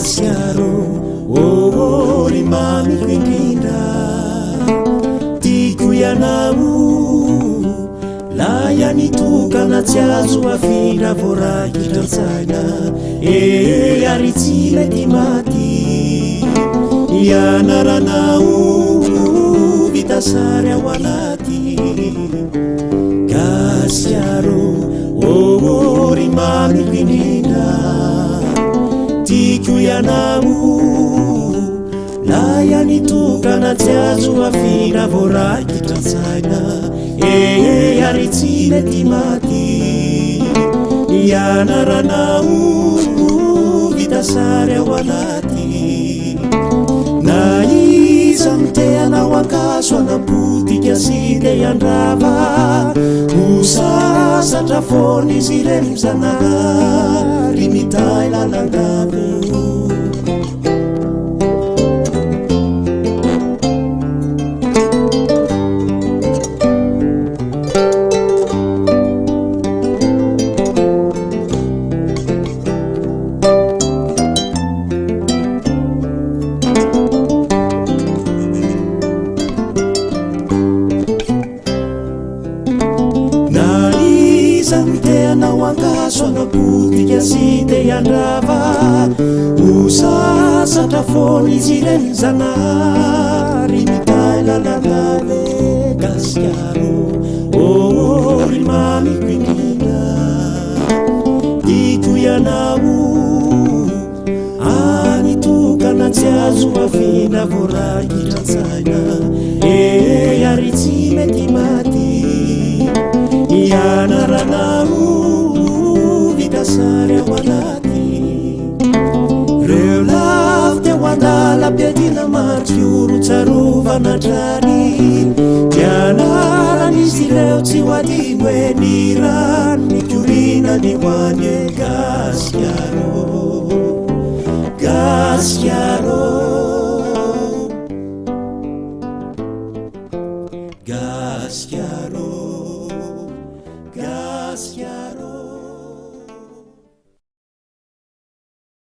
Gasiaro orimamiko indrindra tiako ianao la ianitokana tsy azo afindra voarahitran-tsaina ary tsy mety maty ianaranao vita sary ao anaty Gasiaro orimamiko indrindra tiako ianao la ianitokana tsy azo afindra voarahitran-tsaina ary tsy mety maty ianaranao vita sary ao anaty na iza miteanao ankaso anapotika sy te andrava ho sasatra foana izy ireny mizanahary mitay lalangavo miteanao ankaso anapotika sy te andrava ho sasatra foana izy ireny zanahary mitay lalangave Gasiaro orimamiko indrindra tiako ianao anitokana tsy azo afindra voarahitran-tsaina ary tsy mety maty ianaranao vita sary ao anaty reo lafy teo andala-piadina matsioro tsarovana trany ianaran'izy ireo tsy ho adino hoe ny rano mikorinany ho any e Gasiaro Gasiaro Gasiaro Gasiaro